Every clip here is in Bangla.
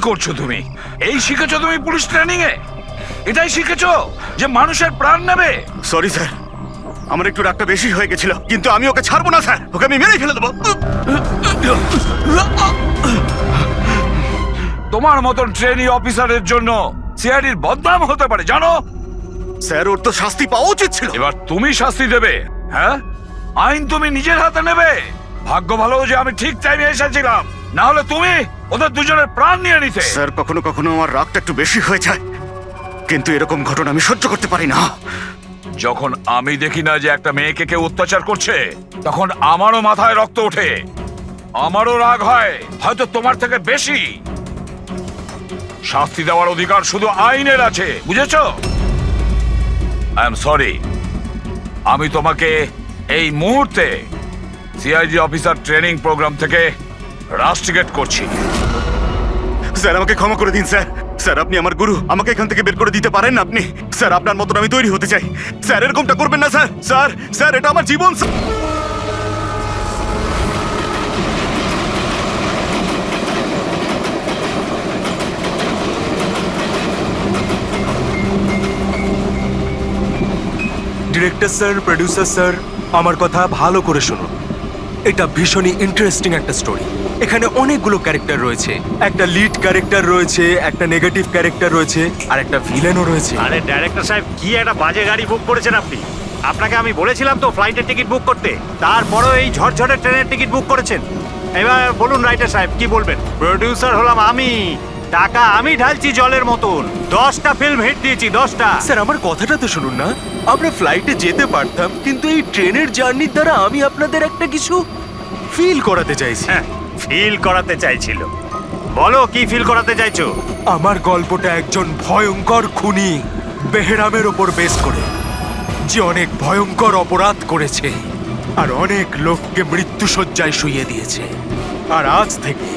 করছো তুমি? এই শিখেছো তুমি পুলিশ ট্রেনিং এ? এটাই শিখেছো যে মানুষের প্রাণ নেবে? সরি স্যার, আমার একটু রাগটা বেশি হয়ে গেছিল, কিন্তু আমি ওকে ছাড়বো না স্যার, ওকে আমি মেরেই ফেলে দেবো। তোমার মতন ট্রেনি অফিসারের জন্য সিআইডির বদনাম হতে পারে, জানো? স্যার, ওর তো শাস্তি পাওয়া উচিত ছিল। এবার তুমি শাস্তি দেবে। হ্যাঁ, আইন তুমি নিজের হাতে নেবে। ভাগ্য ভালো যে আমি ঠিক টাইমে এসেছিলাম, না হলে তুমি ওদের দুজনের প্রাণ নিয়ে নিতে। স্যার, কখনো কখনো আমার রাগটা একটু বেশি হয়ে যায়, কিন্তু এরকম ঘটনা আমি সহ্য করতে পারি না। যখন আমি দেখি না যে একটা মেয়েকে কেউ অত্যাচার করছে, তখন আমারও মাথায় রক্ত ওঠে, আমারও রাগ হয়, হয়তো তোমার থেকে বেশি। শাস্তি দেওয়ার অধিকার শুধু আইনের আছে, বুঝেছো? আই এম সরি, আমি তোমাকে এই মুহূর্তে সিআইডি অফিসার ট্রেনিং প্রোগ্রাম থেকে রাস্টিকেট করছি। স্যার, আমাকে ক্ষমা করে দিন স্যার। স্যার, আপনি আমার গুরু, আমাকে এখান থেকে বের করে দিতে পারেন না আপনি? স্যার, আপনার মতন আমি তৈরি হতে চাই। স্যার, এরকমটা করবেন না স্যার। স্যার স্যার, এটা আমার জীবন। ডিরেক্টর স্যার, প্রোডিউসার স্যার, আমার কথা ভালো করে শুনুন। এটা ভীষণই ইন্টারেস্টিং একটা স্টোরি। এখানে অনেকগুলো ক্যারেক্টার রয়েছে, একটা লিড ক্যারেক্টার রয়েছে, একটা নেগেটিভ ক্যারেক্টার রয়েছে, আর একটা ভিলেনও রয়েছে। আরে ডাইরেক্টর সাহেব, কি একটা বাজে গাড়ি বুক করেছেন আপনি। আপনাকে আমি বলেছিলাম তো ফ্লাইটের টিকিট বুক করতে, তারপরেও এই ঝড়ঝড়ে ট্রেনের টিকিট বুক করেছেন। এবার বলুন রাইটার সাহেব, কি বলবেন? প্রোডিউসার হলাম আমি, টাকা আমি ঢালছি জলের মতন। 10টা ফিল্ম হিট দিয়েছি, 10টা। স্যার, আমার কথাটা তো শুনুন না। আমরা ফ্লাইটে যেতে পারতাম, কিন্তু এই ট্রেনের জার্নির দ্বারা আমি আপনাদের একটা কিছু ফিল করাতে চাইছি। হ্যাঁ, ফিল করাতে চাইছিল। বলো, কি ফিল করাতে চাইছো? আমার গল্পটা একজন ভয়ঙ্কর খুনি বেহরামের ওপর বেস করে, যে অনেক ভয়ঙ্কর অপরাধ করেছে আর অনেক লোককে মৃত্যুশয্যায় শুইয়ে দিয়েছে। আর আজ থেকে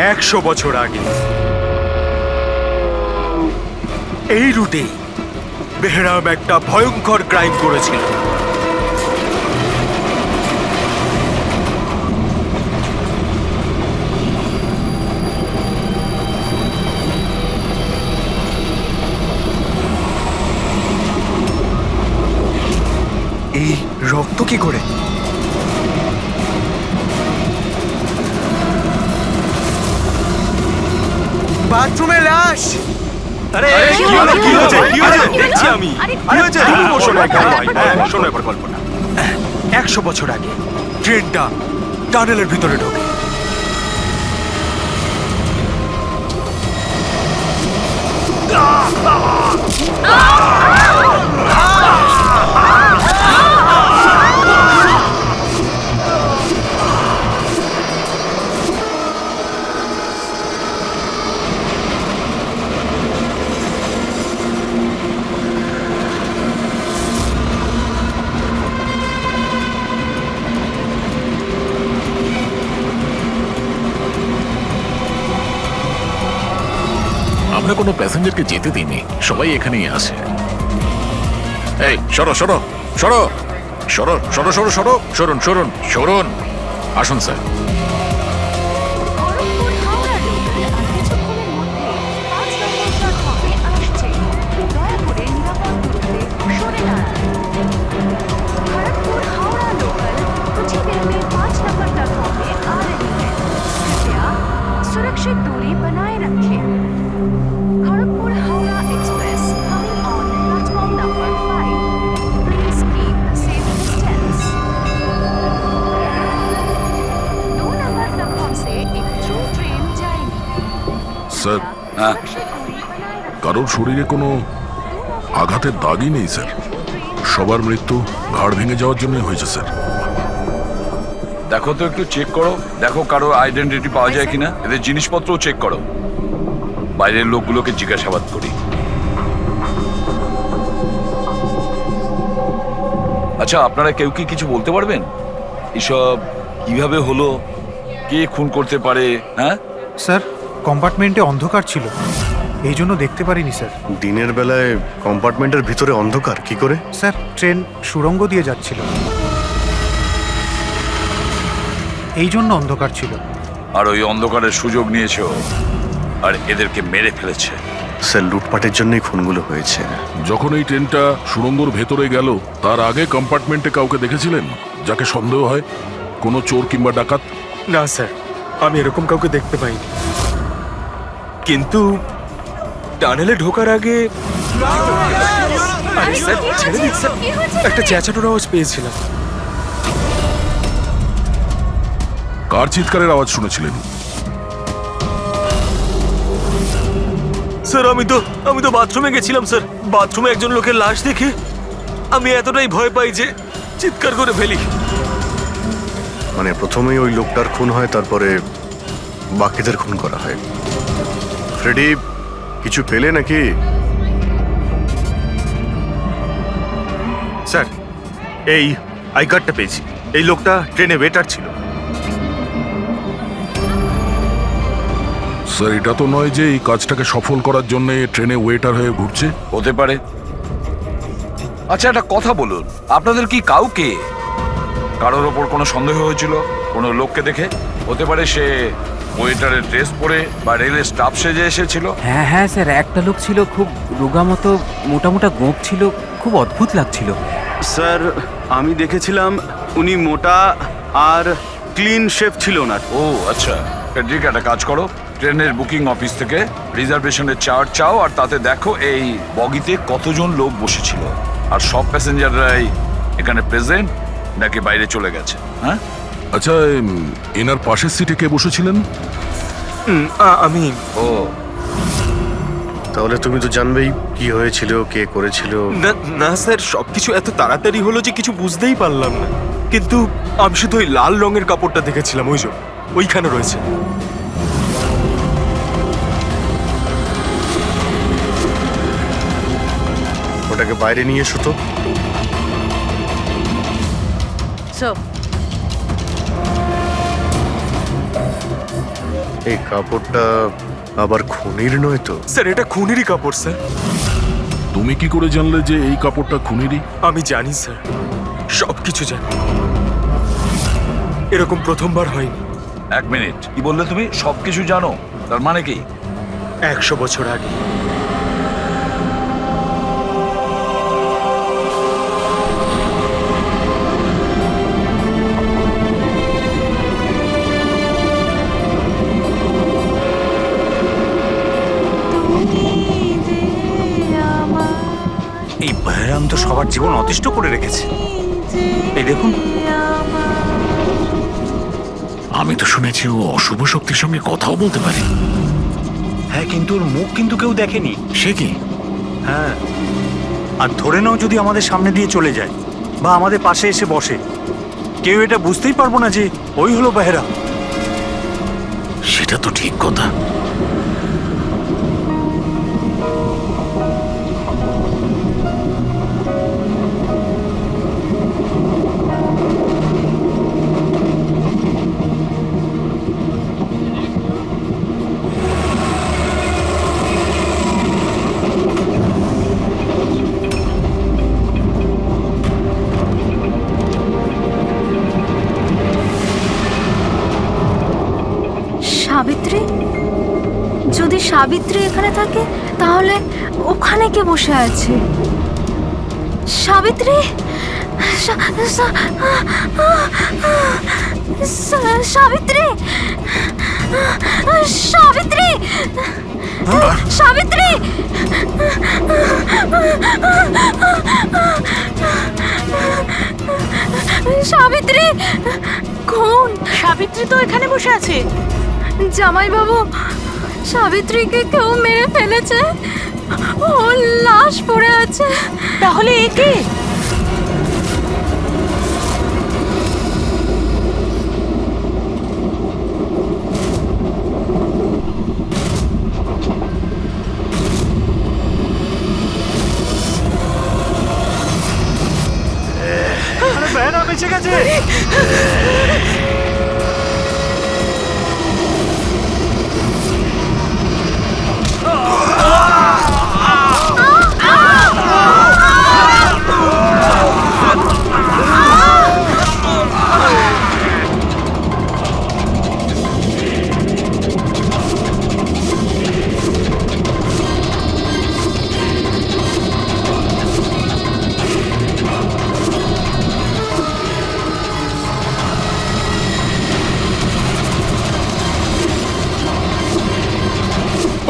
100 বছর আগে এই রুটে বেহরাম একটা ভয়ঙ্কর ক্রাইম করেছিল। এই রক্ত কি করে? বাথরুমে লাশ। আরে কি হলো? কি হয়েছে? কি হয়েছে? দেখছি আমি। কি হয়েছে? তুমি বসো না এখানে। শোনো এবার গল্পটা। 100 বছর আগে ট্রেনটা টানেলের ভিতরে ঢোকে। আমরা কোনো প্যাসেঞ্জারকে যেতে দিইনি, সবাই এখানেই আসে। এই সরো সরো সরো সরো সরো সরো সরো সরুন সরুন সরুন, আসুন স্যার। খড়গপুর হাওড়া লোকাল আর কিছুক্ষণের মধ্যে 5 নম্বর প্ল্যাটফর্মে আসছে। দয়া করে নিরাপদ দূরত্বে সরে দাঁড়ান। खड़गपुर हावड़ा लोकल कुछ ही देर में 5 नंबर प्लेटफॉर्म में आ रही है। कृपया सुरक्षित दूरी बनाए रखें। Kharagpur Howrah express coming on platform number 5। Please keep a safe distance. 2 number platform से एक थ्रू ट्रेन जाएगी। স্যার, सुरक्षित दूरी बनाए रखें। কারোর শরীরে কোনো আঘাতের দাগই নেই স্যার। সবার মৃত্যু ঘাড় ভেঙে যাওয়ার জন্যই হয়েছে স্যার। দেখো তো, একটু চেক করো, দেখো কারো আইডেন্টিটি পাওয়া যায় কিনা। এদের জিনিসপত্রও চেক করো। বাইরের লোকগুলোকে জিজ্ঞাসাবাদ করি। আচ্ছা, আপনারা কেউ কি কিছু বলতে পারবেন? এসব কিভাবে হলো, কে খুন করতে পারে? হ্যাঁ স্যার, কম্পার্টমেন্টে অন্ধকার ছিল, এই জন্য দেখতে পারিনি স্যার। দিনের বেলায় কম্পার্টমেন্টের ভিতরে অন্ধকার কি করে? স্যার, ট্রেন সুড়ঙ্গ দিয়ে যাচ্ছিল, এই জন্য অন্ধকার ছিল। আর ওই অন্ধকারের সুযোগ নিয়েছো। আর এদেরকে মেরে ফেলেছে। স্যার লুটপাটের জন্যই খুনগুলো হয়েছে। যখন এই ট্রেনটা সুড়ঙ্গর ভেতরে গেল তার আগে কম্পার্টমেন্টে কাউকে দেখেছিলেন যাকে সন্দেহ হয়? কোনো চোর কিংবা ডাকাত? না স্যার, আমি এরকম কাউকে দেখতে পাইনি, কিন্তু টানেলে ঢোকার আগে আরে স্যার, ছেড়ে দিন স্যার, একটা চেঁচানোর আওয়াজ পেয়েছিলাম। কার চিৎকারের আওয়াজ শুনেছিলেন? স্যার আমি তো বাথরুমে গেছিলাম স্যার। বাথরুমে একজন লোকের লাশ দেখে আমি এতটাই ভয় পাই যে চিৎকার করে ফেলি। মানে প্রথমেই ওই লোকটার খুন হয়, তারপরে বাকিদের খুন করা হয়। ফ্রেডি কিছু পেলে নাকি? স্যার, এই আই কার্ডটা পেয়েছি। এই লোকটা ট্রেনে ওয়েটার ছিল। স্যার, এটা তো নয় যে এই কাজটাকে সফল করার জন্য ট্রেনে ওয়েটার হয়ে ঘুরছে। হতে পারে। আচ্ছা একটা কথা বলুন, আপনাদের কি কাউকে কারোর ওপর কোনো সন্দেহ হয়েছিল কোনো লোককে দেখে? হতে পারে সে ওয়েটারের ড্রেস পরে বা রেলের স্টাফ সেজে এসেছিল। হ্যাঁ স্যার, একটা লোক ছিল, খুব রোগা মতো, মোটা মোটা গোঁফ ছিল, খুব অদ্ভুত লাগছিল। স্যার, আমি দেখেছিলাম উনি মোটা আর ক্লিন শেফ ছিল ওনার। ও আচ্ছা, ফেডরিক একটা কাজ করো, ট্রেনের বুকিং অফিস থেকে রিজার্ভেশনের চার্ট চাও আর তাতে দেখো এই বগিতে কতজন লোক বসেছিল আর সব প্যাসেঞ্জাররাই এখানে প্রেজেন্ট নাকি বাইরে চলে গেছে। হ্যাঁ আচ্ছা, এনার পাশের সিটে কে বসেছিলেন? আমি ও তাহলে তুমি তো জানবেই কি হয়েছিল, কে করেছিল। না স্যার, সবকিছু এত তাড়াতাড়ি হলো যে কিছু বুঝতেই পারলাম না, কিন্তু আমি শুধু ওই লাল রঙের কাপড়টা দেখেছিলাম, ওইখানে রয়েছে। ওটাকে বাইরে নিয়ে এসো তো। এই কাপড়টা আবার খুনির নয় তো? স্যার, এটা খুনেরই কাপড় স্যার। তুমি কি করে জানলে যে এই কাপড়টা খুনেরই? আমি জানি স্যার, সবকিছু জানি। এরকম প্রথমবার হয়নি। এক মিনিট, কি বললে তুমি? সবকিছু জানো তার মানে কি? 100 বছর আগে এই বহরাম তো সবার জীবন অতিষ্ঠ করে রেখেছে। এই দেখুন, আমি তো শুনেছি ও অশুভ শক্তির সঙ্গে কথাও বলতে পারে। হ্যাঁ, কিন্তু ওর মুখ কিন্তু কেউ দেখেনি। সে কি? হ্যাঁ, আর ধরে নাও যদি আমাদের সামনে দিয়ে চলে যায় বা আমাদের পাশে এসে বসে, কেউ এটা বুঝতেই পারবো না যে ওই হলো বেহেরা। সেটা তো ঠিক কথা। সাবিত্রী, যদি সাবিত্রী এখানে থাকে তাহলে ওখানে কে বসে আছে? সাবিত্রী, সাবিত্রী, সাবিত্রী, সাবিত্রী, সাবিত্রী, কোন সাবিত্রী? তো এখানে বসে আছে। জামাই বাবু, সাবিত্রীকে কেউ মেরে ফেলেছে, ও লাশ পড়ে আছে। তাহলে এ কে? বেহেরা বেঁচে গেছে।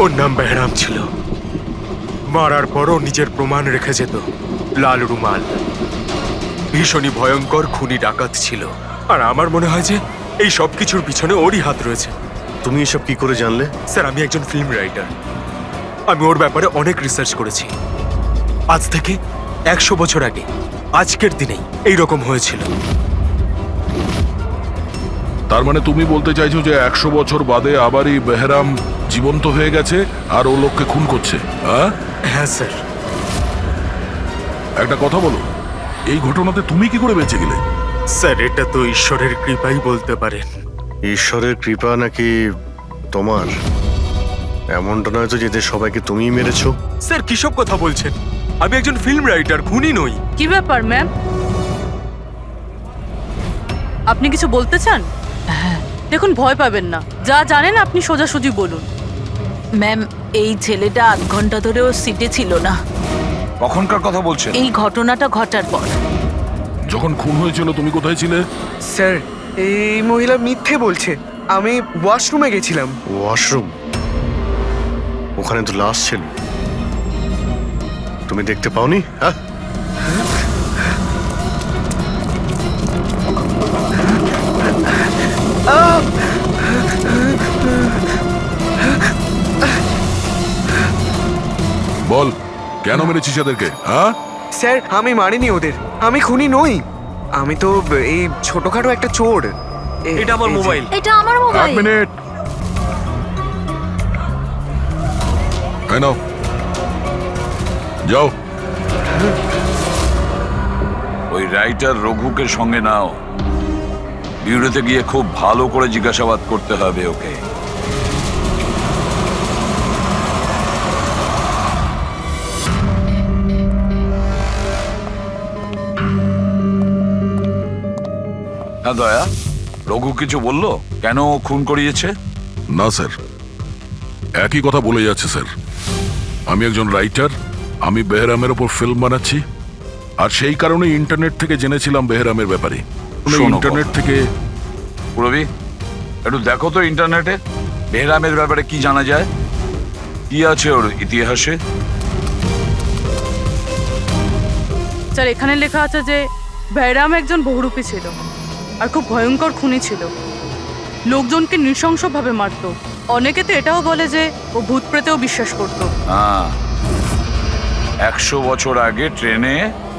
ওর নাম বেহরাম ছিল। মারার পরও নিজের প্রমাণ রেখে যেত, লাল রুমাল। ভীষণই ভয়ঙ্কর খুনি ডাকাত ছিল। আর আমার মনে হয় যে এই সব কিছুর পিছনে ওরই হাত রয়েছে। তুমি এসব কি করে জানলে? স্যার, আমি একজন ফিল্ম রাইটার। আমি ওর ব্যাপারে অনেক রিসার্চ করেছি। আজ থেকে 100 বছর আগে আজকের দিনেই এইরকম হয়েছিল। তার মানে তুমি বলতে চাইছো যে 100 বছর বাদে আবারই বেহরাম জীবন্ত হয়ে গেছে আর ও লোককে খুন করছে? হ্যাঁ হ্যাঁ স্যার। একটা কথা বলো, এই ঘটনাতে তুমি কি করে বেঁচে গেলে? স্যার, এটা তো ঈশ্বরের কৃপাই বলতে পারেন। ঈশ্বরের কৃপা নাকি তোমার? এমনটা নয় তো যে এদের সবাইকে তুমিই মেরেছো? স্যার, কিসব কথা বলছেন? আমি একজন ফিল্ম রাইটার, খুনি নই। কি ব্যাপার ম্যাম, আপনি কিছু বলতে চান? দেখুন, ভয় পাবেন না, যা জানেন আপনি সোজাসুজি বলুন। ম্যাম, এই ছেলেটা 8 ঘন্টা ধরে ওর সিটে ছিল না কখনকার কথা বলছেন? এই ঘটনাটা ঘটার পর। যখন খুন হয়েছিল তুমি কোথায় ছিলে? স্যার, এই মহিলা মিথ্যে বলছে। আমি ওয়াশরুমে গেছিলাম। ওয়াশরুম? ওখানে তো লাশ ছিল, তুমি দেখতে পাওনি? হ্যাঁ, বল, কেন মেরেছিস এদেরকে? হ্যাঁ স্যার, আমি মারিনি ওদের। আমি খুনি নই। আমি তো এই ছোটখাটো একটা চোর। এটা আমার মোবাইল। এটা আমার এক মোবাইল। মিনিট। এই নাও, যাও। ওই রাইটার রঘুকে সঙ্গে নাও। বিউরোতে গিয়ে খুব ভালো করে জিজ্ঞাসাবাদ করতে হবে ওকে। হ্যাঁ দয়া, রঘু কিছু বললো কেন ও খুন করিয়েছে? না স্যার, একই কথা বলে যাচ্ছে স্যার। আমি একজন রাইটার, আমি বেহরামের ওপর ফিল্ম বানাচ্ছি, আর সেই কারণে ইন্টারনেট থেকে জেনেছিলাম বেহরামের ব্যাপারে। শোনো ইন্টারনেট থেকে পুরবি, একটু দেখো তো ইন্টারনেটে বেহরামের ব্যাপারে কি জানা যায়, কি আছে ওর ইতিহাসে। স্যার, এখানে লেখা আছে যে বেহরাম একজন বহুরূপী ছিল আর খুব ভয়ঙ্কর খুনি ছিল। লোকজনকে নৃশংসভাবে মারত। অনেকে তো এটাও বলে যে ও ভূত প্রেতেও বিশ্বাস করত। হ্যাঁ, 100 বছর আগে ট্রেনে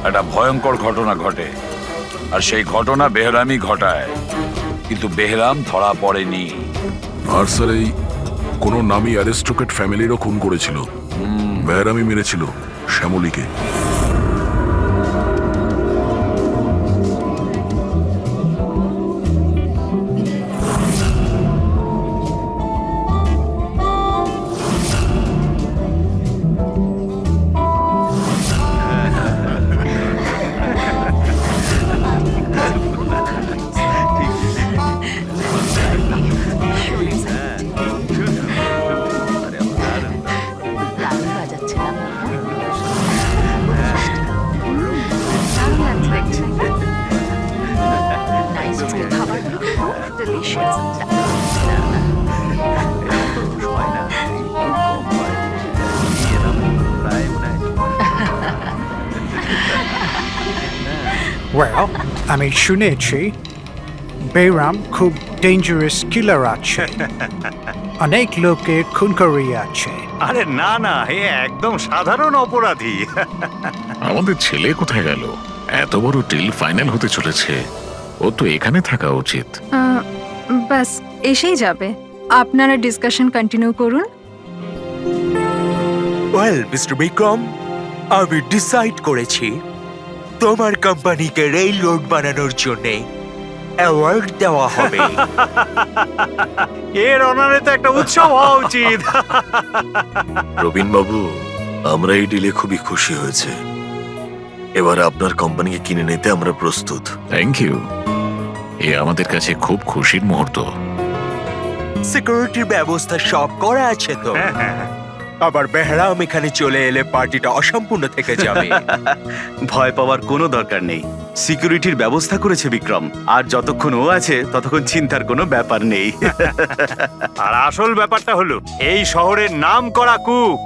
একটা ভয়ঙ্কর ঘটনা ঘটে, আর সেই ঘটনা বেহরামই ঘটায়, কিন্তু বেহরাম ধরা পড়েনি। আর স্যার, এই কোনো নামী অ্যারিস্টোক্রেট ফ্যামিলিরও খুন করেছিল। বেহরামই মেরেছিল শ্যামলীকে। দারুণ বাজাচ্ছে না? দারুণ লাগছে দেখতে। Nice food. খাবারগুলো খুব delicious। Well, আমি শুনেছি বেহরাম খুব ডেঞ্জারাস কিলার আছে, অনেক লোকের খুন করিয়াছে। আরে না না, এ একদম সাধারণ অপরাধী। আমাদের ছেলে কোথায় গেল? এত বড় ডিল ফাইনাল হতে চলেছে, ও তো এখানে থাকা উচিত। ব্যাস এসেই যাবে। আপনারা ডিসকাশন কন্টিনিউ করুন। ওয়েল, মিস্টার বিক্রম, আমি ডিসাইড করেছি তোমার কোম্পানিকে রেল রোড বানানোর জন্য অ্যাওয়ার্ড দেওয়া হবে। এর অনারে তো একটা উৎসব হওয়া উচিত। রবীন বাবু, আমরা এই ডিলে খুবই খুশি হয়েছে। এবার আপনার কোম্পানিকে কিনে নিতে আমরা প্রস্তুত। থ্যাংক ইউ, এ আমাদের কাছে খুব খুশির মুহূর্ত। সিকিউরিটির ব্যবস্থা সব করা আছে তো? আবার বেহরাম এখানে চলে এলে পার্টিটা অসম্পূর্ণ থেকে যাবে। ভয় পাওয়ার কোনো দরকার নেই, সিকিউরিটির ব্যবস্থা করেছে বিক্রম, আর যতক্ষণ ও আছে ততক্ষণ চিন্তার কোনো ব্যাপার নেই। আর আসল ব্যাপারটা হলো এই শহরের নাম করা কুক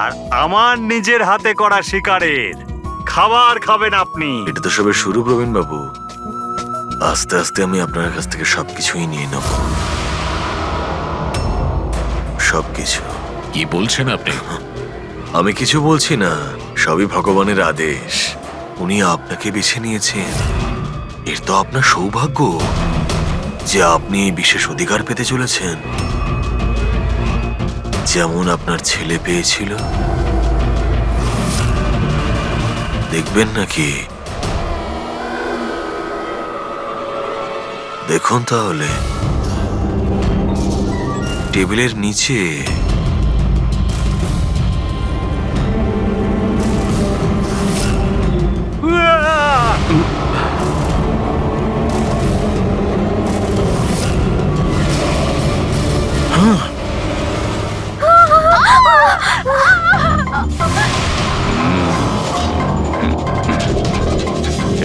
আর আমার নিজের হাতে করা শিকারের খাবার খাবেন আপনি। এটা তো সবে শুরু প্রবীণ বাবু, আস্তে আস্তে আমি আপনার কাছ থেকে সবকিছুই নিয়ে নেব, সবকিছু। কি বলছেন আপনি? আমি কিছু বলছি না, সবই ভগবানের আদেশ। উনি আপনাকে বেছে নিয়েছেন, এর তো আপনার সৌভাগ্য যে আপনি এই বিশেষ অধিকার পেতে চলেছেন, যেমন আপনার ছেলে পেয়েছিল। দেখবেন নাকি? দেখুন তাহলে, টেবিলের নিচে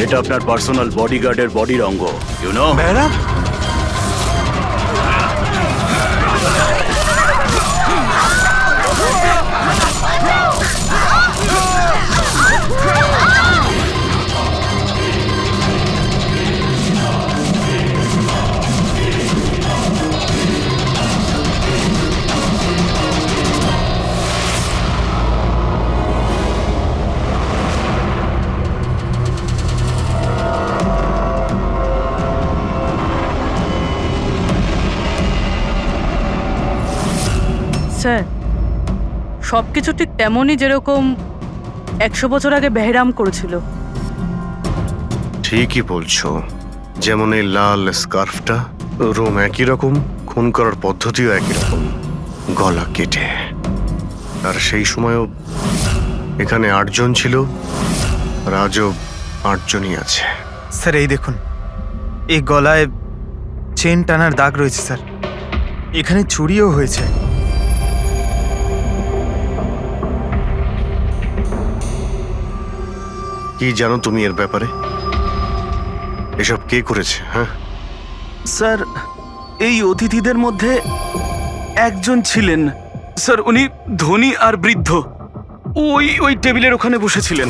এটা আপনার পার্সোনাল বডিগার্ডের বডির অঙ্গ, ইউ নো। বেহরাম, স্যার সব কিছু ঠিক তেমনই যেরকম 100 বছর আগে বেহরাম করেছিল। ঠিকই বলছো, যেমন এই লাল স্কার্ফটা, রোম একই রকম, খুন করার পদ্ধতিও একই রকম, গলা কেটে। আর সেই সময়ও এখানে 8 জন ছিল, আর আজও 8 জনই আছে। স্যার এই দেখুন, এই গলায় চেন টানার দাগ রয়েছে স্যার, এখানে চুরিও হয়েছে। কি জানো তুমি এর ব্যাপারে? এসব কে করেছে? হ্যাঁ স্যার, এই অতিথিদের মধ্যে একজন ছিলেন স্যার, উনি ধনী আর বৃদ্ধ, ওই টেবিলের ওখানে বসেছিলেন।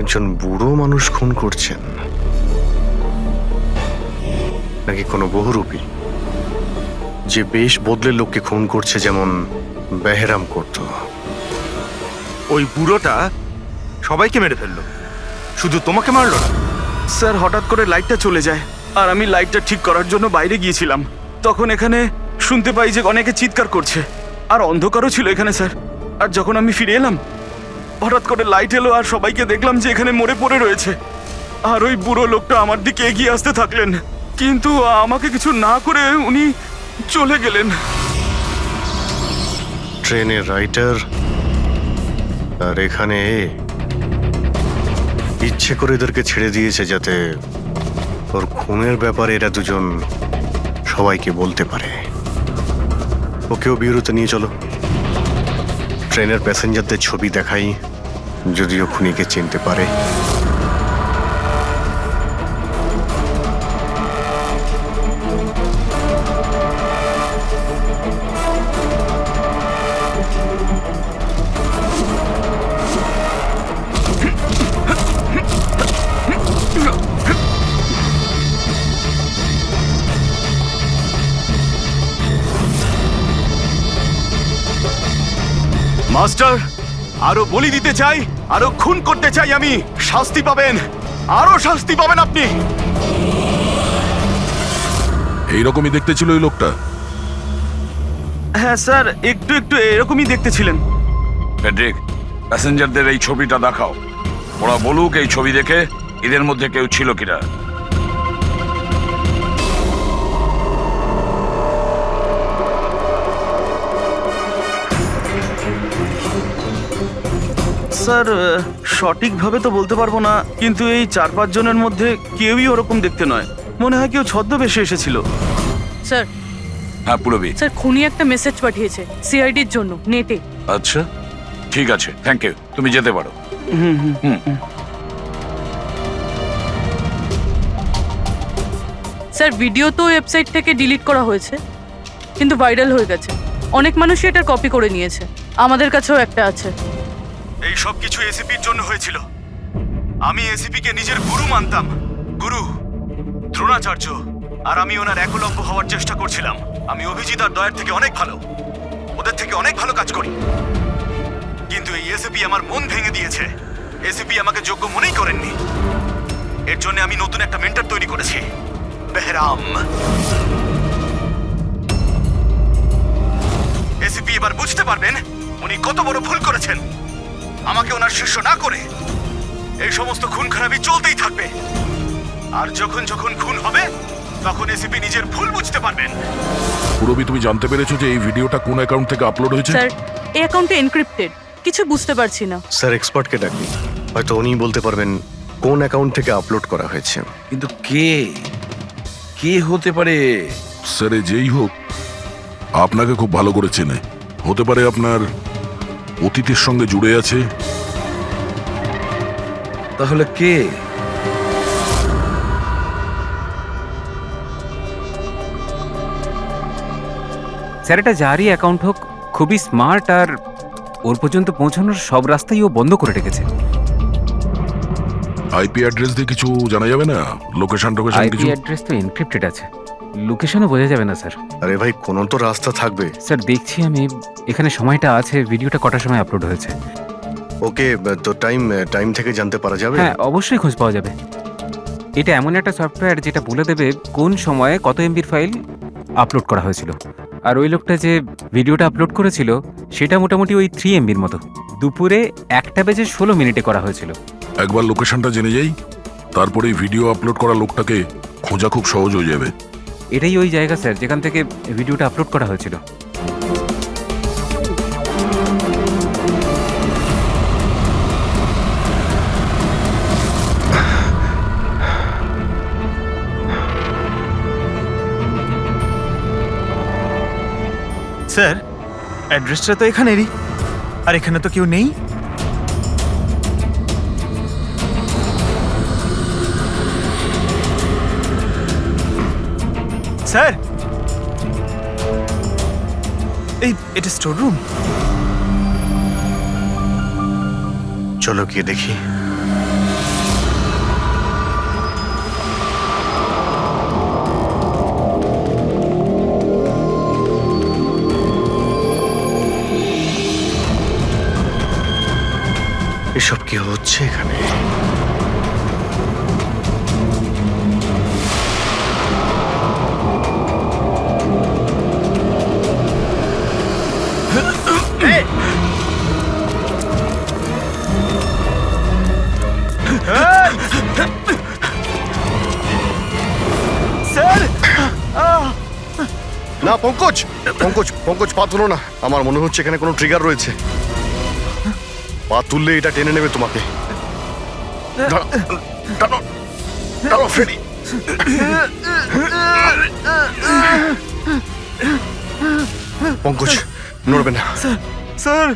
একজন বুড়ো মানুষ খুন করছেন, নাকি কোনো বহুরূপী যে বেশ বদলে লোককে খুন করছে, যেমন বেহরাম করত? ওই বুড়োটা সবাইকে মেরে ফেললো, শুধু তোমাকে মারলো না। স্যার, হঠাৎ করে লাইটটা চলে যায়, আর আমি লাইটটা ঠিক করার জন্য বাইরে গিয়েছিলাম। তখন এখানে শুনতে পাই যে অনেকে চিৎকার করছে, আর অন্ধকারও ছিল এখানে স্যার। আর যখন আমি ফিরে এলাম, হঠাৎ করে লাইট এলো, আর সবাইকে দেখলাম যে এখানে মরে পড়ে রয়েছে। আর ওই বুড়ো লোকটা আমার দিকে এগিয়ে আসতে থাকলেন, কিন্তু আমাকে কিছু না করে উনি চলে গেলেন। ট্রেনের রাইটার আর এখানে ইচ্ছে করে এদেরকে ছেড়ে দিয়েছে যাতে ওর খুনের ব্যাপারে এরা দুজন সবাইকে বলতে পারে। ওকেও বিউরোতে নিয়ে চলো, ট্রেনের প্যাসেঞ্জারদের ছবি দেখাই, যদিও খুনিকে চিনতে পারে। মাস্টার, আরো বলি দিতে চাই, আরো খুন করতে চাই আমি। শাস্তি পাবেন, আরো শাস্তি পাবেন আপনি। এইরকমই দেখতে ছিল ওই লোকটা। হ্যাঁ স্যার, একটু একটু এরকমই দেখতে ছিলেন। ফেডরিক, প্যাসেঞ্জারদের এই ছবিটা দেখাও, ওরা বলুক এই ছবি দেখে এদের মধ্যে কেউ ছিল কিনা। স্যার, সঠিকভাবে তো বলতে পারবো না, কিন্তু এই 4-5 জনের মধ্যে কেউই ওরকম দেখতে নয়। মনে হয় কেউ ছদ্মবেশে এসেছিল। স্যার হ্যাঁ পুরবী। স্যার খুনি একটা মেসেজ পাঠিয়েছে সিআইডির জন্য নেটে। আচ্ছা ঠিক আছে, থ্যাংক ইউ, তুমি যেতে পারো। স্যার ভিডিও তো ওয়েবসাইট থেকে ডিলিট করা হয়েছে, কিন্তু ভাইরাল হয়ে গেছে। অনেক মানুষই এটার কপি করে নিয়েছে, আমাদের কাছেও একটা আছে। এই সব কিছু এসিপির জন্য হয়েছিল। আমি এসিপিকে নিজের গুরু মানতাম, গুরু দ্রোণাচার্য, আর আমি ওনার একলব্য হওয়ার চেষ্টা করছিলাম। আমি অভিজিৎ আর দয়ের থেকে অনেক ভালো, ওদের থেকে অনেক ভালো কাজ করি, কিন্তু এই এসিপি আমার মন ভেঙে দিয়েছে। এসিপি আমাকে যোগ্য মনেই করেননি। এর জন্য আমি নতুন একটা মেন্টর তৈরি করেছি, বেহরাম। এসিপি এবার বুঝতে পারবেন উনি কত বড় ভুল করেছেন। আমাকে ওনার শিষ্য না করে এই সমস্ত খুন খারাপি চলতেই থাকবে, আর যখন যখন খুন হবে তখন এসিপি নিজের ভুল বুঝতে পারবেন। পুরবী, তুমি জানতে পেরেছো যে এই ভিডিওটা কোন অ্যাকাউন্ট থেকে আপলোড হয়েছে? স্যার এই অ্যাকাউন্টে এনক্রিপ্টেড, কিছু বুঝতে পারছি না। স্যার এক্সপার্টকে ডাকুন, হয়তো উনিই বলতে পারবেন কোন অ্যাকাউন্ট থেকে আপলোড করা হয়েছে। কিন্তু কে কে হতে পারে? স্যার এ যেই হোক আপনাকে খুব ভালো করে চেনে। হতে পারে আপনার অতীতের সঙ্গে জুড়ে আছে। তাহলে কে? স্যার এটা যারই অ্যাকাউন্ট হোক, খুবই স্মার্ট, আর ওর পর্যন্ত পৌঁছানোর সব রাস্তাই ও বন্ধ করে রেখেছে। আইপি অ্যাড্রেস দিয়ে কিছু জানা যাবে না? লোকেশন টোকেশন আইপি কিছু? অ্যাড্রেস তো এনক্রিপ্টেড আছে, লোকেশনও বোঝা যাবে না স্যার। আরে ভাই, কোনো তো রাস্তা থাকবে। স্যার দেখছি আমি, এখানে সময়টা আছে, ভিডিওটা কটার সময় আপলোড হয়েছে। ওকে, তো টাইম থেকে জানতে পারা যাবে? হ্যাঁ অবশ্যই খোঁজ পাওয়া যাবে। এটা এমন একটা সফটওয়্যার যেটা বলে দেবে কোন সময়ে কত এমবির ফাইল আপলোড করা হয়েছিল। আর ওই লোকটা যে ভিডিওটা আপলোড করেছিল সেটা মোটামুটি ওই 3 এমবির মতো। দুপুরে 1:16 করা হয়েছিল। একবার লোকেশনটা জেনে যাই, তারপরে ভিডিও আপলোড করা লোকটাকে খোঁজা খুব সহজ হয়ে যাবে। এটাই ওই জায়গা স্যার যেখান থেকে ভিডিওটা আপলোড করা হয়েছিল। স্যার অ্যাড্রেসটা তো এখানেরই, আর এখানে তো কেউ নেই। স্যার এটা স্টোর রুম। চলো গিয়ে দেখি। এসব কি হচ্ছে এখানে? না পঙ্কজ, পঙ্কজ পঙ্কজ পা তুলো না। আমার মনে হচ্ছে এখানে কোনো ট্রিগার রয়েছে। পা তুললে এটা টেনে নেবে তোমাকে। টানো ফ্রেডি। পঙ্কজ নড়বে না। স্যার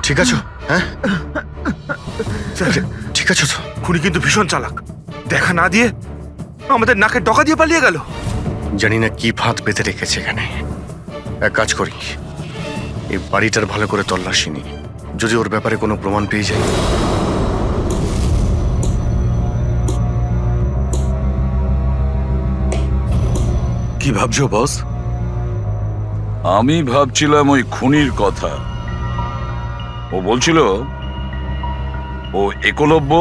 ঠিক আছো? হ্যাঁ ঠিক আছো তো? খুনি কিন্তু ভীষণ চালাক, দেখা না দিয়ে আমাদের নাকের ডকা দিয়ে পালিয়ে গেল। জানি না কি ফাঁদ পেতে রেখেছে এখানে। এক কাজ করি, এই বাড়িটার ভালো করে তল্লাশি নি, যদি ওর ব্যাপারে কোনো প্রমাণ পেয়ে যাই। কি ভাবছো বস? আমি ভাবছিলাম ওই খুনির কথা। ও বলছিল ও একলব্য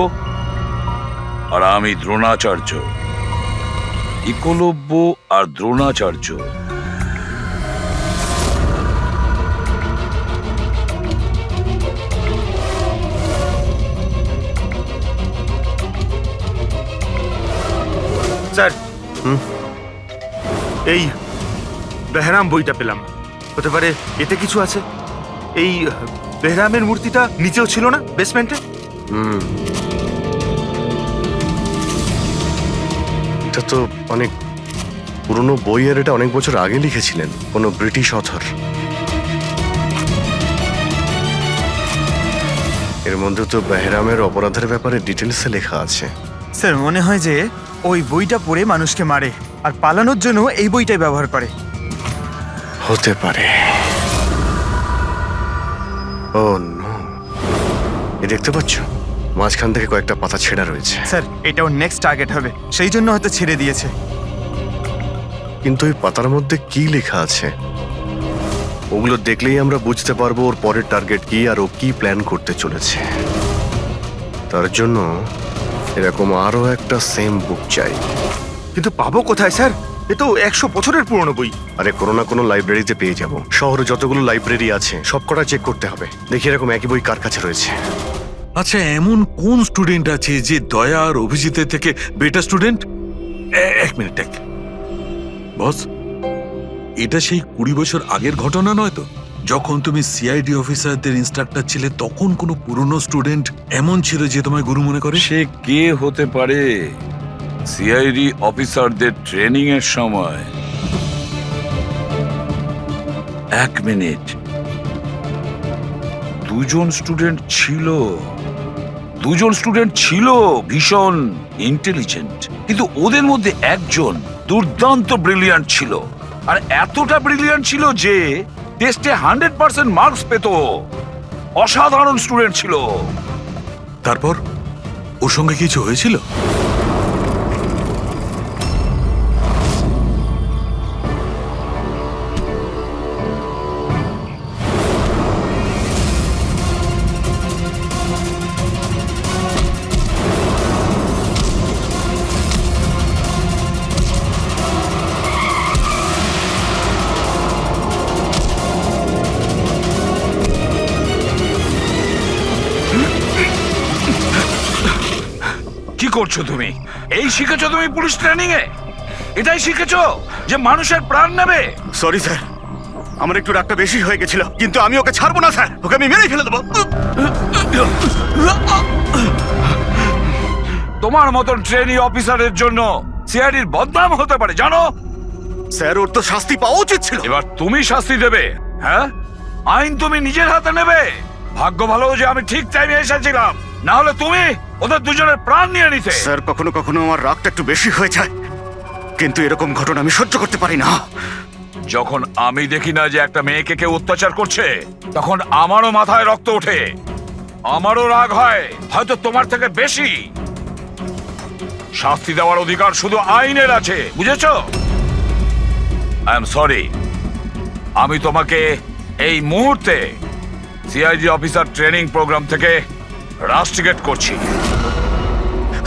আর আমি দ্রোণাচার্য। একলব্য আর দ্রোণাচার্য। স্যার এই বেহরাম বইটা পেলাম। হতে পারে এতে কিছু আছে। এই বেহরামের মূর্তিটা নিচেও ছিল না বেসমেন্টে? এটা তো অনেক পুরনো বই, আর এটা অনেক বছর আগে লিখেছিলেন কোনো ব্রিটিশ অথর। এর মধ্যে তো বেহরামের অপরাধের ব্যাপারে ডিটেলসে লেখা আছে। স্যার মনে হয় যে ওই বইটা পড়ে মানুষকে মারে আর পালানোর জন্য এই বইটাই ব্যবহার করে। হতে পারে। ও নো, এ দেখতে পাচ্ছ মাঝখান থেকে কয়েকটা পাতা ছেঁড়া রয়েছে। স্যার এটা ওর নেক্সট টার্গেট হবে, সেই জন্য হয়তো ছেড়ে দিয়েছে। কিন্তু ওই পাতার মধ্যে কি লেখা আছে ওগুলো দেখলেই আমরা বুঝতে পারবো ওর পরের টার্গেট কি আর ও কি প্ল্যান করতে চলেছে। তার জন্য এরকম আরো একটা সেম বুক চাই। কিন্তু পাবো কোথায় স্যার? এ তো 100 বছরের পুরনো বই। আরে কোনো না কোনো লাইব্রেরিতে পেয়ে যাব। শহরে যতগুলো লাইব্রেরি আছে সবকটা চেক করতে হবে, দেখি এরকম একই বই কার কাছে রয়েছে। আচ্ছা, এমন কোন স্টুডেন্ট আছে যে দয়া আর অভিজিতের থেকে বেটার স্টুডেন্ট? এক মিনিট, বস, এটা সেই 20 বছর আগের ঘটনা নয় তো? যখন তুমি সিআইডি অফিসারদের ইনস্ট্রাক্টর ছিলে তখন কোনো পুরনো স্টুডেন্ট এমন ছিল যে তোমায় গুরু মনে করে? সে কে হতে পারে? সিআইডি অফিসারদের ট্রেনিং এর সময় 1 মিনিট, 2জন স্টুডেন্ট ছিল ভীষণ ইন্টেলিজেন্ট, কিন্তু ওদের মধ্যে একজন দুর্দান্ত ব্রিলিয়ান্ট ছিল, আর এতটা ব্রিলিয়ান্ট ছিল যে টেস্টে 100% মার্কস পেত। অসাধারণ স্টুডেন্ট ছিল। তারপর ওর সঙ্গে কিছু হয়েছিল? কি করছো তুমি? এই শিখেছো তুমি পুলিশ ট্রেনিং এ? এটাই শিখেছো যে মানুষের প্রাণ নেবে? সরি স্যার, আমার একটু রাগটা বেশি হয়ে গেছিল, কিন্তু আমি ওকে ছাড়বো না স্যার, ওকে আমি মেরেই ফেলে দেবো। তোমার মতন ট্রেনি অফিসারের জন্য সিআইডির বদনাম হতে পারে, জানো? স্যার ওর তো শাস্তি পাওয়া উচিত ছিল। এবার তুমি শাস্তি দেবে। হ্যাঁ, আইন তুমি নিজের হাতে নেবে। ভাগ্য ভালো যে আমি ঠিক টাইমে এসেছিলাম, না হলে তুমি ওদের দুজনের প্রাণ নিয়ে নিতে। স্যার কখনো কখনো আমার রাগটা একটু বেশি হয়ে যায়, কিন্তু এরকম ঘটনা আমি সহ্য করতে পারি না। যখন আমি দেখি না যে একটা মেয়েকে কেউ অত্যাচার করছে, তখন আমারও মাথায় রক্ত ওঠে, আমারও রাগ হয়, হয়তো তোমার থেকে বেশি। শাস্তি দেওয়ার অধিকার শুধু আইনের আছে, বুঝেছো? আই এম সরি, আমি তোমাকে এই মুহূর্তে সিআইডি অফিসার ট্রেনিং প্রোগ্রাম থেকে রাস্টিকেট করছি।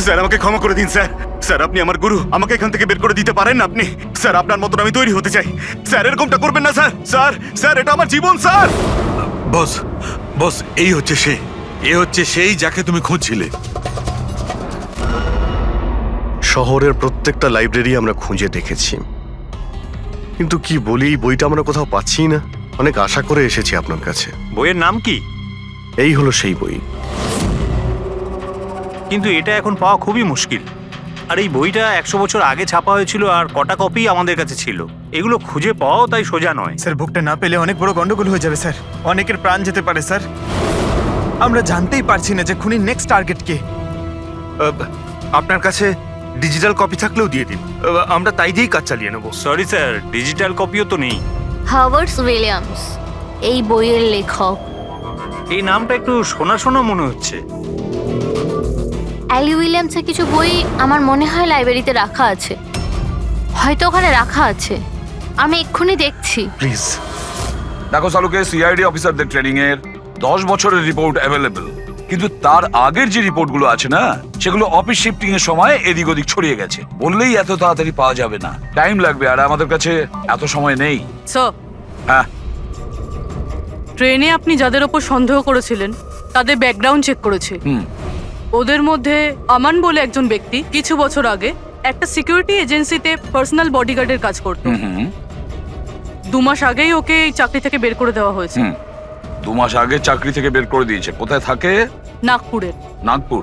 স্যার আমাকে ক্ষমা করে দিন স্যার। স্যার আপনি আমার গুরু, আমাকে এখান থেকে বের করে দিতে পারেন না আপনি? স্যার আপনার মতন আমি তৈরি হতে চাই। স্যার এরকমটা করবেন না স্যার। স্যার স্যার এটা আমার জীবন স্যার। বস, এই হচ্ছে সেই যাকে তুমি খুঁজছিলে। শহরের প্রত্যেকটা লাইব্রেরি আমরা খুঁজে দেখেছি, কিন্তু কি বলি, বইটা আমরা কোথাও পাচ্ছি না। অনেক আশা করে এসেছি আপনার কাছে। বইয়ের নাম কি? এই হলো সেই বই। কিন্তু এটা এখন পাওয়া খুবই মুশকিল। আর এই বইটা 100 বছর আগে ছাপা হয়েছিল, আর কটা কপি আমাদের কাছে ছিল। এগুলো খুঁজে পাওয়াও তাই সোজা নয়। স্যার বুকটা না পেলে অনেক বড় গন্ডগোল হয়ে যাবে স্যার, অনেকের প্রাণ যেতে পারে স্যার। আমরা জানতেই পারছি না যে খুনির নেক্সট টার্গেট কে। আপনার কাছে ডিজিটাল কপি থাকলেও দিয়ে দিন, আমরা তাই দিয়েই কাজ চালিয়ে নেবো। সরি স্যার, ডিজিটাল কপিও তো নেই। হাওয়ার্ড উইলিয়ামস এই বইয়ের লেখক। এই নামটা একটু শোনা শোনা মনে হচ্ছে। অ্যালি উইলিয়ামসের কিছু বই আমার মনে হয় লাইব্রেরিতে রাখা আছে, হয়তো ওখানে রাখা আছে। আমি এক্ষুনি দেখছি। প্লিজ দেখো সালুকে, সিআইডি অফিসারদের ট্রেনিং এর 10 বছরের রিপোর্ট অ্যাভেলেবল, কিন্তু তার আগের যে রিপোর্টগুলো আছে না, সেগুলো অফিস শিফটিং এর সময় এদিক ওদিক ছড়িয়ে গেছে। বললেই এত তাড়াতাড়ি পাওয়া যাবে না, টাইম লাগবে, আর আমাদের কাছে এত সময় নেই। স্যার, হ্যাঁ, ট্রেনে আপনি যাদের ওপর সন্দেহ করেছিলেন তাদের ব্যাকগ্রাউন্ড চেক করেছে। ওদের মধ্যে আমান বলে একজন ব্যক্তি কিছু বছর আগে একটা সিকিউরিটি এজেন্সিতে পার্সোনাল বডিগার্ডের কাজ করত। 2 মাস আগেই ওকে এই চাকরি থেকে বের করে দেওয়া হয়েছে। 2 মাস আগে চাকরি থেকে বের করে দিয়েছে। কোথায় থাকে? নাগপুরে। নাগপুর।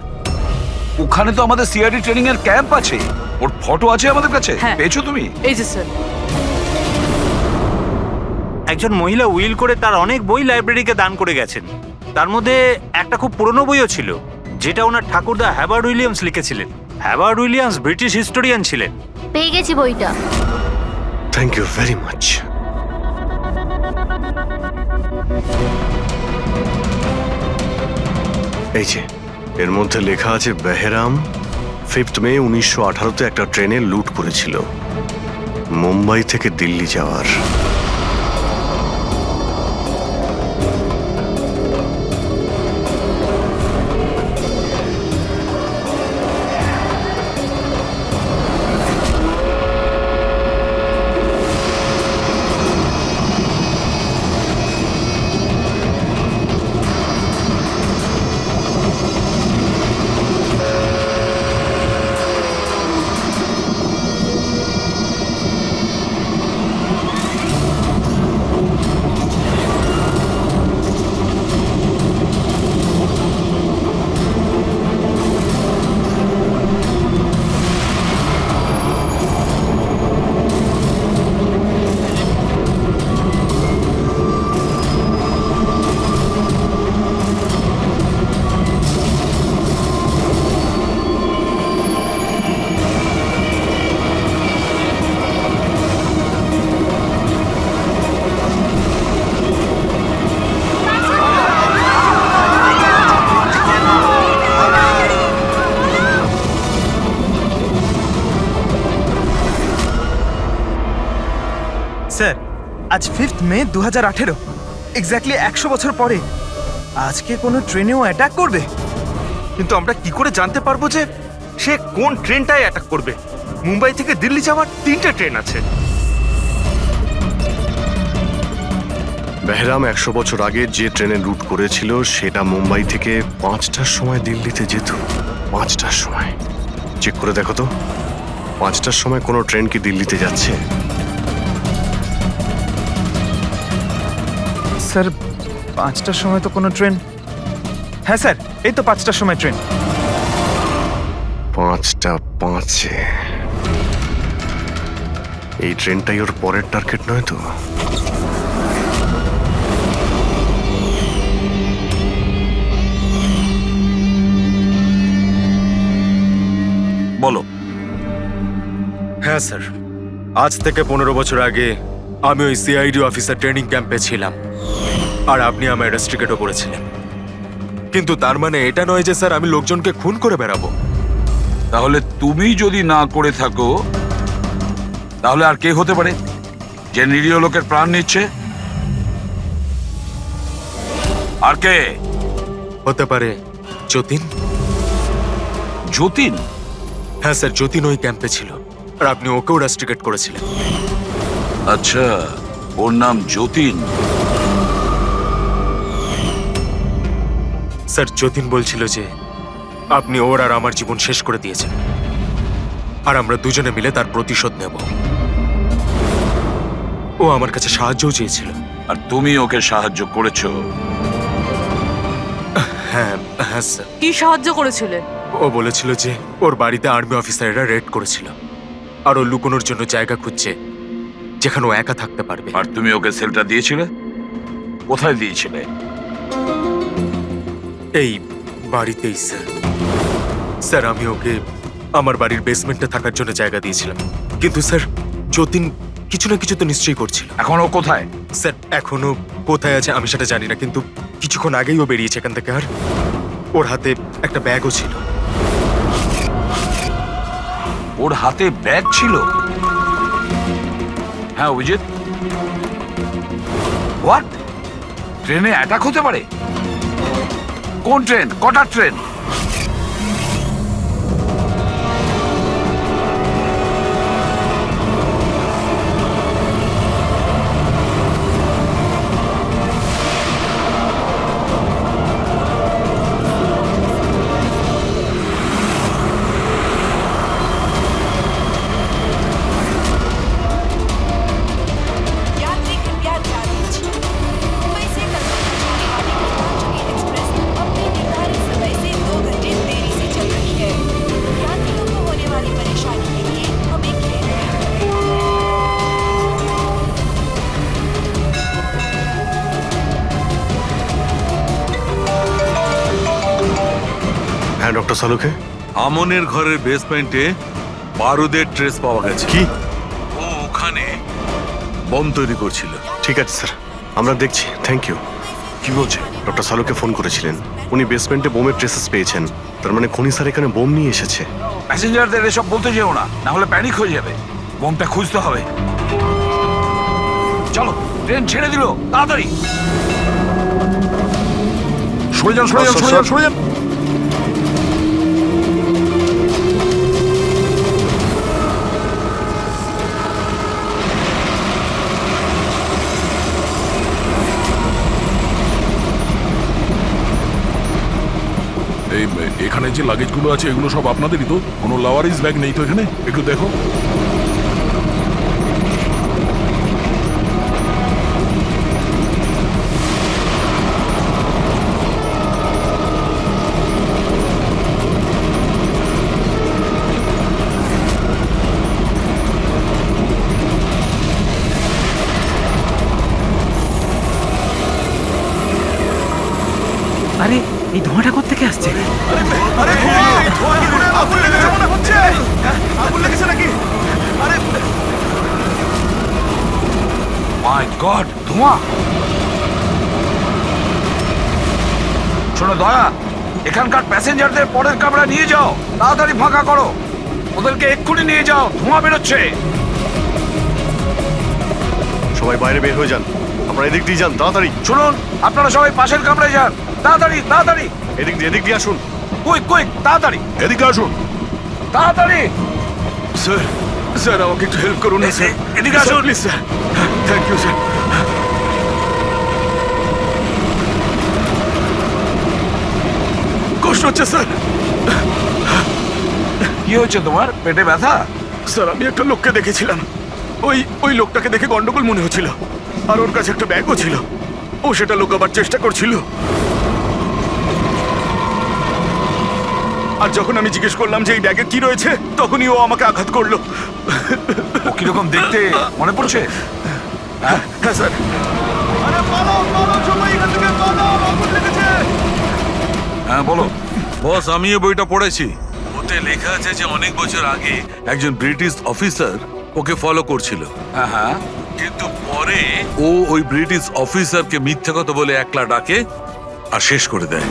ওখানে তো আমাদের সিআইডি ট্রেনিং এর ক্যাম্প আছে। ওর ফটো আছে আমাদের কাছে। হ্যাঁ। পেয়েছো তুমি? এই যে স্যার। একজন মহিলা উইল করে তার অনেক বই লাইব্রেরিকে দান করে গেছেন। তার মধ্যে একটা খুব পুরনো বইও ছিল, যেটা ওনার ঠাকুরদা হ্যাবার্ড উইলিয়ামস লিখেছিলেন। হ্যাবার্ড উইলিয়ামস ব্রিটিশ হিস্টোরিয়ান ছিলেন। পেয়ে গেছি বইটা। Thank you very much. এই যে এর মধ্যে লেখা আছে বেহরাম 5 মে 1918-তে একটা ট্রেনে লুট করেছিল মুম্বাই থেকে দিল্লি যাওয়ার। স্যার আজ 5 মে 2018, এক্স্যাক্টলি 100 বছর পরে আজকে কোনো ট্রেনেও অ্যাটাক করবে। কিন্তু আমরা কি করে জানতে পারবো যে সে কোন ট্রেনটায় অ্যাটাক করবে? মুম্বাই থেকে দিল্লি যাওয়ার 3টে ট্রেন আছে। বেহরাম 100 বছর আগে যে ট্রেনে লুট করেছিল সেটা মুম্বাই থেকে 5টার সময় দিল্লিতে যেত। 5টার সময় চেক করে দেখো তো, 5টার সময় কোনো ট্রেন কি দিল্লিতে যাচ্ছে? স্যার 5টার সময় তো কোনো ট্রেন, হ্যাঁ স্যার এই তো 5টার সময় ট্রেন। 5টা 5-এ এই ট্রেনটাই ওর পরের টার্গেট নয় তো? বলো। হ্যাঁ স্যার, আজ থেকে 15 বছর আগে আমি ওই সিআইডি অফিসার ট্রেনিং ক্যাম্পে ছিলাম, আর আপনি আমায় রেস্ট্রিকেটও করেছিলেন। কিন্তু তার মানে এটা নয় যে স্যার আমি লোকজনকে খুন করে বেড়াবো। তাহলে তুমি যদি না করে থাকো তাহলে আর কে হতে পারে যে নিরীহ লোকের প্রাণ নিচ্ছে? আর কে হতে পারে? যতীন। যতীন? হ্যাঁ স্যার, যতীন ওই ক্যাম্পে ছিল, আর আপনি ওকেও রেস্ট্রিকেট করেছিলেন। আচ্ছা, ওর নাম যতীন। স্যার যতীন বলছিল যে আপনি ওর আর আমার জীবন শেষ করে দিয়েছেন, আর আমরা দুজনে মিলে তার প্রতিশোধ নেব। ও আমার কাছে সাহায্যও চেয়েছিল। আর তুমি ওকে সাহায্য করেছো? হ্যাঁ হ্যাঁ স্যার। কি সাহায্য করেছিলে? ও বলেছিল যে ওর বাড়িতে আর্মি অফিসাররা রেড করেছিল, আর ও লুকোনোর জন্য জায়গা খুঁজছে যেখানে ও একা থাকতে পারবে। আর তুমি ওকে সেলটা দিয়েছিলে? কোথায় দিয়েছিলে? এই বাড়িতেই স্যার। স্যার আমি ওকে আমার বাড়ির বেসমেন্টে থাকার জন্য জায়গা দিয়েছিলাম, কিন্তু স্যার যতীন কিছু না কিছু তো নিশ্চয়ই করছিল। এখন ও কোথায়? স্যার এখনো কোথায় আছে আমি সেটা জানি না, কিন্তু কিছুক্ষণ আগেই ও বেরিয়েছে এখান থেকে, আর ওর হাতে একটা ব্যাগও ছিল। ওর হাতে ব্যাগ ছিল? হ্যাঁ অভিজিৎ, হোয়াট? ট্রেনে অ্যাটাক হতে পারে? কোন ট্রেন? কটার ট্রেন? यात्री হ্যাঁ ডক্টর সালুকে। আমনের ঘরের বেসমেন্টে বারুদের ট্রেস পাওয়া গেছে। কি? ও ওখানে বোম তৈরি করছিল। ঠিক আছে স্যার, আমরা দেখছি। Thank you. কি বলছে? ডক্টর সালুকে ফোন করেছিলেন, উনি বেসমেন্টে বোমের ট্রেসেস পেয়েছেন। তার মানে খুনি স্যার এখানে বোম নিয়ে এসেছে। প্যাসেঞ্জারদের এসব বলতে যেও না, না হলে প্যানিক হয়ে যাবে। বোমটা খুঁজতে হবে। চলো, ট্রেন ছেড়ে দিল, তাড়াতাড়ি সরে যান, সরে যান, সরে যান, সরে যান। এই এখানে যে লাগেজগুলো আছে এগুলো সব আপনাদেরই তো? কোনো লাওয়ারিস ব্যাগ নেই তো এখানে? একটু দেখো। আরে এই ধোঁয়াটা কোত্থেকে আসছে? মাই গড, ধোঁয়া! শোনো দয়া, এখানকার প্যাসেঞ্জারদের পরের কামরা নিয়ে যাও, তাড়াতাড়ি ফাঁকা করো। ওদেরকে এক্ষুনি নিয়ে যাও, ধোঁয়া বেরোচ্ছে। সবাই বাইরে বের হয়ে যান, আপনারা এদিক দিয়ে যান তাড়াতাড়ি। শুনুন, আপনারা সবাই পাশের কামরায় যান, তাড়াতাড়ি তাড়াতাড়ি। এদিক দিয়ে আসুন। কুইক কুইক, তাড়াতাড়ি এদিকে আসুন। তাড়াতাড়ি। স্যার, স্যার আমাকে একটু হেল্প করুন না স্যার। এদিকে আসুন please sir. Thank you sir. কষ্ট হচ্ছে স্যার। কি হয়েছে তোমার? পেটে ব্যথা? স্যার আমি একটা লোককে দেখেছিলাম, ওই লোকটাকে দেখে গন্ডগোল মনে হচ্ছিল, আর ওর কাছে একটা ব্যাগও ছিল। ও সেটা লুকাবার চেষ্টা করছিল। আর যখন আমি জিজ্ঞেস করলাম যে এই ব্যাগে কি রয়েছে, তখনই ও আমাকে আঘাত করলো। ও কিরকম দেখতে মনে পড়ছে? হ্যাঁ স্যার। হ্যাঁ বলো। বস, আমি এই বইটা পড়েছি। ওতে লেখা আছে যে অনেক বছর আগে একজন ব্রিটিশ অফিসার ওকে ফলো করছিল। হ্যাঁ হ্যাঁ। কিন্তু পরে ও ওই ব্রিটিশ অফিসারকে মিথ্যে কথা বলে একলা ডাকে আর শেষ করে দেয়।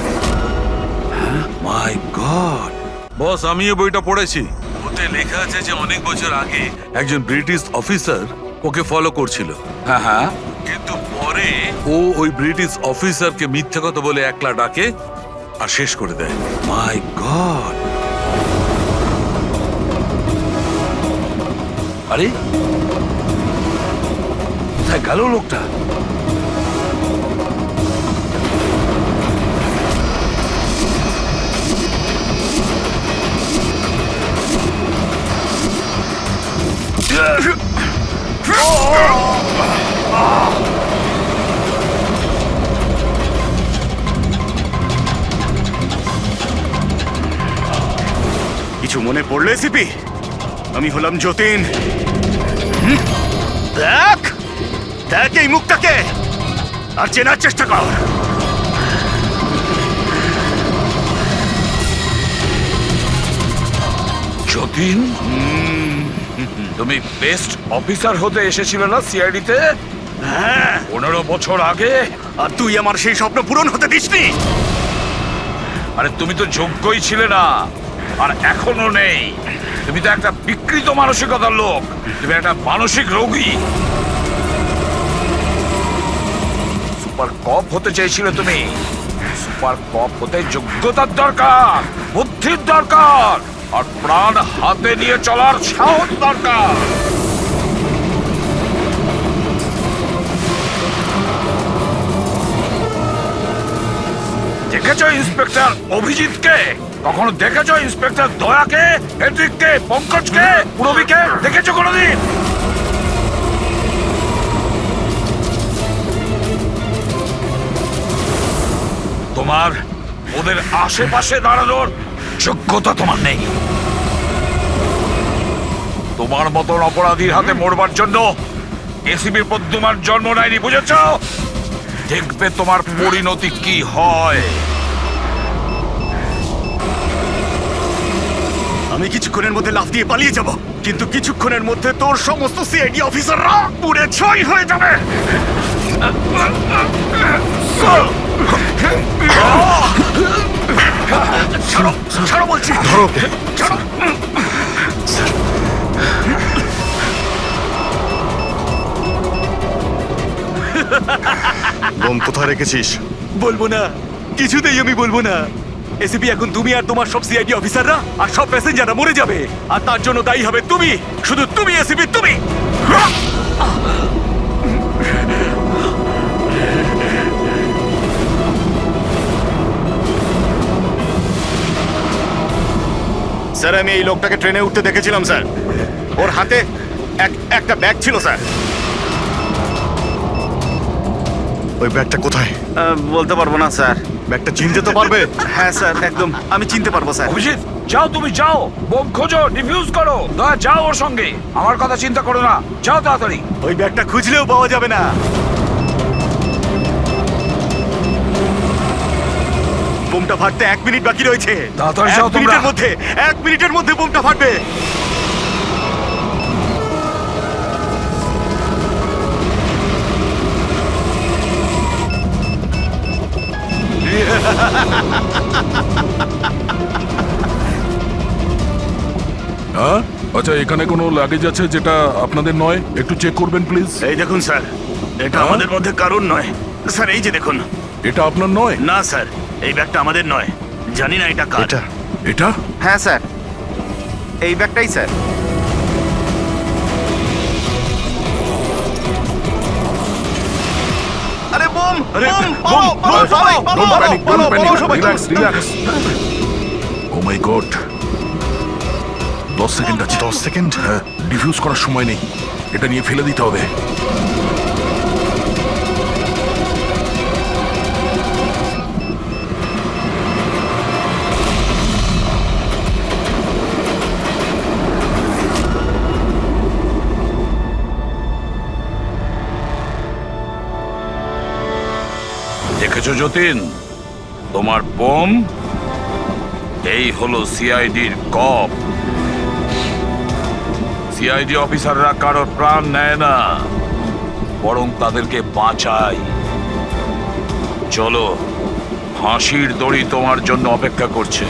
মাই গড। বস, আমি এই বইটা পড়েছি। ওতে লেখা আছে যে অনেক বছর আগে একজন ব্রিটিশ অফিসার ওকে ফলো করছিল। হ্যাঁ হ্যাঁ। কিন্তু পরে ও ওই ব্রিটিশ অফিসারকে মিথ্যে কথা বলে একলা ডাকে আর শেষ করে দেয়। মাই গড। আরে কোথায় গেল লোকটা? কিছু মনে পড়লে সিপি? আমি হলাম যতীন। দেখ দেখ এই মুখটাকে, আর চেনার চেষ্টা কর। যতীন, তুমি বেস্ট অফিসার হতে এসেছিলে না সিআইডিতে? হ্যাঁ, 15 বছর আগে। আর তুই আমার সেই স্বপ্ন পূরণ হতে দিসনি। আরে তুমি তো যোগ্যই ছিলে না, আর এখনো নেই। তুমি তো একটা বিকৃত মানসিকতার লোক। তুমি একটা মানসিক রোগী। সুপার কপ হতে চেয়েছিলে তুমি। সুপার কপ হতে যোগ্যতার দরকার, বুদ্ধির দরকার, আর প্রাণ হাতে নিয়ে চলার সাহস দরকার। দেখেছো ইন্সপেক্টর অভিজিৎকে? কখনো দেখেছো ইন্সপেক্টর দয়াকে, হেড্রিককে, পঙ্কজকে, পুরবীকে? দেখেছো কোনোদিন? তোমার ওদের আশেপাশে দাঁড়ানোর যোগ্যতা তোমার নেই। তোমার মতন অপরাধীর হাতে মরবার জন্য এসিবি প্রদ্যুমার জন্ম নেয়নি, বুঝেছ? দেখবে তোমার পরিণতি কি হয়। আমি কিছুক্ষণের মধ্যে লাফ দিয়ে পালিয়ে যাব, কিন্তু কিছুক্ষণের মধ্যে তোর সমস্ত সিআইডি অফিসাররা পুড়ে ছাই হয়ে যাবে। ছাড়ো, ছাড়ো বলছি, ধরো। ছাড়ো। বোম কোথায় রেখেছিস? বলবো না, কিছুতেই আমি বলবো না। এসিপি, এখন তুমি আর তোমার সব সিআইডি অফিসাররা আর সব প্যাসেঞ্জাররা মরে যাবে, আর তার জন্য দায়ী হবে তুমি, শুধু তুমি এসিপি, তুমি। স্যার, আমি এই লোকটাকে ট্রেনে উঠতে দেখেছিলাম স্যার। ওর হাতে একটা ব্যাগ ছিল স্যার। ওই ব্যাগটা কোথায়? বলতে পারবো না স্যার। ব্যাগটা চিনতে তো পারবে? হ্যাঁ স্যার, একদম আমি চিনতে পারবো স্যার। অভিজিৎ, যাও, তুমি যাও, বোম খোঁজো, ডিফিউজ করো। দয়া, যাও ওর সঙ্গে, আমার কথা চিন্তা করো না, যাও তাড়াতাড়ি। ওই ব্যাগটা খুঁজলেও পাওয়া যাবে না। বোমটা ফাটতে 1 মিনিট বাকি রয়েছে। তাড়াতাড়ি যাও তোমরা। 1 মিনিটের মধ্যে বোমটা ফাটবে। হ্যাঁ, আচ্ছা, এখানে কোনো লাগেজ আছে যেটা আপনাদের নয়? একটু চেক করবেন প্লিজ। এই দেখুন স্যার, এটা হ্যাঁ? আমাদের মধ্যে কারণ নয় স্যার। এই যে দেখুন। এটা আপনার নয়? না স্যার, এই ব্যাগটা আমাদের নয়। জানি না এটা কার। এটা এটা? হ্যাঁ স্যার, এই ব্যাগটাই স্যার। আরে বোম, বোম, পালাও, পালাও, পালাও, Don't panic, পালাও, don't পালাও panic. সবাই। Relax, relax. Oh my God. 10 second আছে। 10 সেকেন্ড? হ্যাঁ, ডিফিউজ করার সময় নেই, এটা নিয়ে ফেলে দিতে হবে। দেখেছো যতীন, তোমার বোম, এই হলো সিআইডির কপ। সিআইডি অফিসাররা কারোর প্রাণ নেয় না, বরং তাদেরকে বাঁচায়। চলো, ফাঁসির দড়ি তোমার জন্য অপেক্ষা করছে।